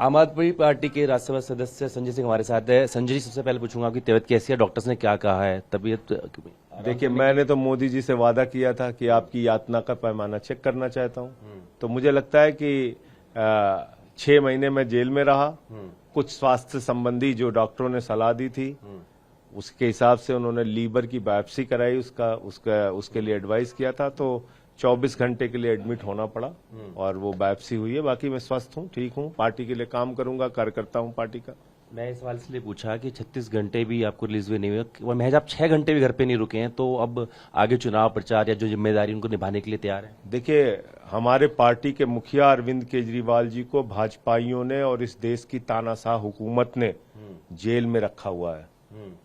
आम आदमी पार्टी के राज्यसभा सदस्य संजय सिंह हमारे साथ है। संजय जी, सबसे पहले पूछूंगा आपकी तबीयत कैसी है? डॉक्टर्स ने क्या कहा है? तबीयत देखिए, मैंने तो मोदी जी से वादा किया था कि आपकी यातना का पैमाना चेक करना चाहता हूं। तो मुझे लगता है कि 6 महीने में जेल में रहा। कुछ स्वास्थ्य संबंधी जो डॉक्टरों ने सलाह दी थी उसके हिसाब से उन्होंने लीवर की बायोप्सी कराई, उसके लिए एडवाइस किया था। तो 24 घंटे के लिए एडमिट होना पड़ा और वो बायोप्सी हुई है। बाकी मैं स्वस्थ हूँ, ठीक हूँ, पार्टी के लिए काम करूंगा, कार्यकर्ता हूँ पार्टी का। मैं इस सवाल इसलिए पूछा कि 36 घंटे भी आपको रिलीज हुए नहीं हुए और महज आप 6 घंटे भी घर पे नहीं रुके हैं, तो अब आगे चुनाव प्रचार या जो जिम्मेदारी उनको निभाने के लिए तैयार है? देखिए, हमारे पार्टी के मुखिया अरविंद केजरीवाल जी को भाजपाइयों ने और इस देश की तानाशाह हुकूमत ने जेल में रखा हुआ है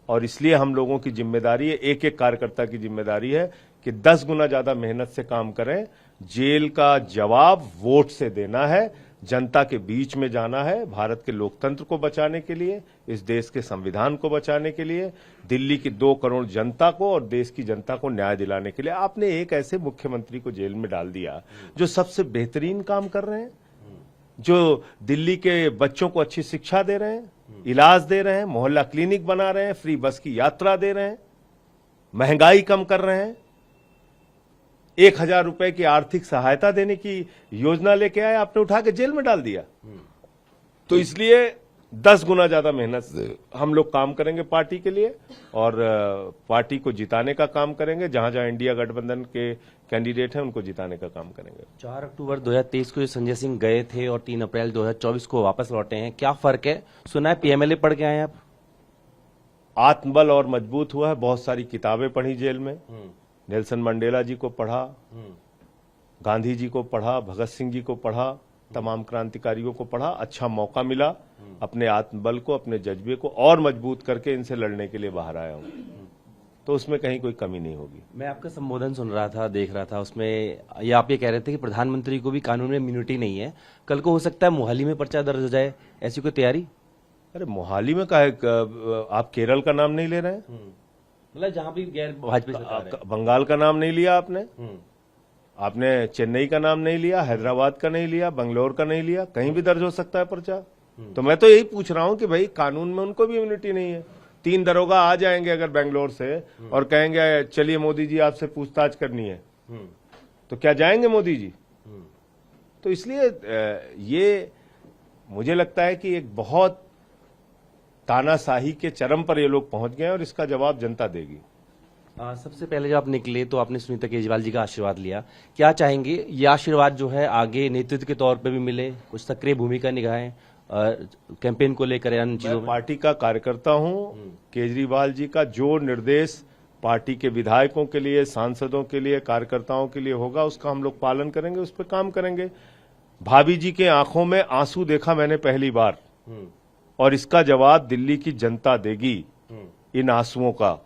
और इसलिए हम लोगों की जिम्मेदारी है, एक एक कार्यकर्ता की जिम्मेदारी है कि 10 गुना ज्यादा मेहनत से काम करें। जेल का जवाब वोट से देना है, जनता के बीच में जाना है, भारत के लोकतंत्र को बचाने के लिए, इस देश के संविधान को बचाने के लिए, दिल्ली की 2 करोड़ जनता को और देश की जनता को न्याय दिलाने के लिए। आपने एक ऐसे मुख्यमंत्री को जेल में डाल दिया जो सबसे बेहतरीन काम कर रहे हैं, जो दिल्ली के बच्चों को अच्छी शिक्षा दे रहे हैं, इलाज दे रहे हैं, मोहल्ला क्लिनिक बना रहे हैं, फ्री बस की यात्रा दे रहे हैं, महंगाई कम कर रहे हैं, 1000 रुपए की आर्थिक सहायता देने की योजना लेके आए, आपने उठा के जेल में डाल दिया। तो इसलिए 10 गुना ज्यादा मेहनत हम लोग काम करेंगे पार्टी के लिए और पार्टी को जिताने का काम करेंगे। जहां जहां इंडिया गठबंधन के कैंडिडेट हैं उनको जिताने का काम करेंगे। 4 अक्टूबर 2023 को संजय सिंह गए थे और 3 अप्रैल 2024 को वापस लौटे हैं, क्या फर्क है? सुना है पीएमएलए पढ़ के आए हैं आप। आत्मबल और मजबूत हुआ है। बहुत सारी किताबें पढ़ी जेल में, नेल्सन मंडेला जी को पढ़ा, गांधी जी को पढ़ा, भगत सिंह जी को पढ़ा, तमाम क्रांतिकारियों को पढ़ा। अच्छा मौका मिला, अपने आत्मबल को, अपने जज्बे को और मजबूत करके इनसे लड़ने के लिए बाहर आया हूं। तो उसमें कहीं कोई कमी नहीं होगी। मैं आपका संबोधन सुन रहा था, देख रहा था, उसमें ये आप ये कह रहे थे कि प्रधानमंत्री को भी कानून में इम्यूनिटी नहीं है। कल को हो सकता है मोहाली में पर्चा दर्ज हो जाए, ऐसी कोई तैयारी? अरे मोहाली में का आप केरल का नाम नहीं ले रहे हैं? मतलब जहां भी गैर भाजपा, बंगाल का नाम नहीं लिया आपने, आपने चेन्नई का नाम नहीं लिया, हैदराबाद का नहीं लिया, बंगलोर का नहीं लिया, कहीं भी दर्ज हो सकता है पर्चा। तो मैं तो यही पूछ रहा हूं कि भाई कानून में उनको भी इम्यूनिटी नहीं है। 3 दरोगा आ जाएंगे अगर बेंगलोर से और कहेंगे चलिए मोदी जी आपसे पूछताछ करनी है, तो क्या जाएंगे मोदी जी? तो इसलिए ये मुझे लगता है कि एक बहुत तानाशाही के चरम पर ये लोग पहुंच गए और इसका जवाब जनता देगी। सबसे पहले जब आप निकले तो आपने सुनीता केजरीवाल जी का आशीर्वाद लिया, क्या चाहेंगे ये आशीर्वाद जो है आगे नेतृत्व के तौर पे भी मिले, कुछ सक्रिय भूमिका निभाएं कैंपेन को लेकर अन्य चीजों में? पार्टी का कार्यकर्ता हूं, केजरीवाल जी का जो निर्देश पार्टी के विधायकों के लिए, सांसदों के लिए, कार्यकर्ताओं के लिए होगा उसका हम लोग पालन करेंगे, उस पर काम करेंगे। भाभी जी के आंखों में आंसू देखा मैंने पहली बार और इसका जवाब दिल्ली की जनता देगी। इन आंसुओं का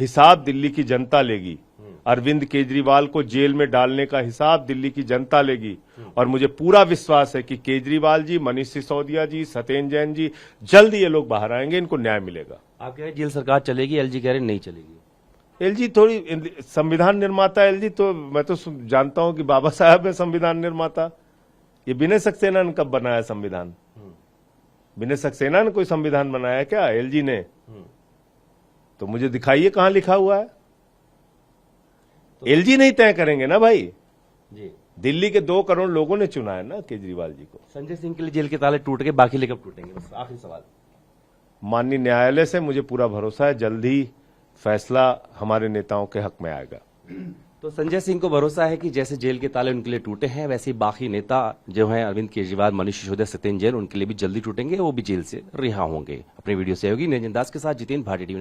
हिसाब दिल्ली की जनता लेगी। अरविंद केजरीवाल को जेल में डालने का हिसाब दिल्ली की जनता लेगी और मुझे पूरा विश्वास है कि केजरीवाल जी, मनीष सिसोदिया जी, सत्येंद्र जैन जी, जल्द ये लोग बाहर आएंगे, इनको न्याय मिलेगा। आप कह रहे जेल सरकार चलेगी, एलजी कह रहे नहीं चलेगी। एलजी थोड़ी संविधान निर्माता, एलजी तो मैं तो जानता हूं कि बाबा साहब है संविधान निर्माता। ये विनय सक्सेना ने कब बनाया संविधान? विनय सक्सेना ने कोई संविधान बनाया क्या? एलजी ने? तो मुझे दिखाइए कहां लिखा हुआ है। एलजी नहीं तय करेंगे ना भाई जी। दिल्ली के 2 करोड़ लोगों ने चुना है ना केजरीवाल जी को। संजय सिंह के लिए जेल के ताले टूट गए, बाकी लेकर टूटेंगे? बस आखिरी सवाल। माननीय न्यायालय से मुझे पूरा भरोसा है, जल्द ही फैसला हमारे नेताओं के हक में आएगा। तो संजय सिंह को भरोसा है कि जैसे जेल के ताले उनके लिए टूटे हैं, वैसे ही बाकी नेता जो हैं अरविंद केजरीवाल, मनीष सिसोदिया, सत्येंद्र जैन, उनके लिए भी जल्दी टूटेंगे, वो भी जेल से रिहा होंगे। अपने वीडियो सहयोगी निरंजन दास के साथ जितेंद्र भाटी।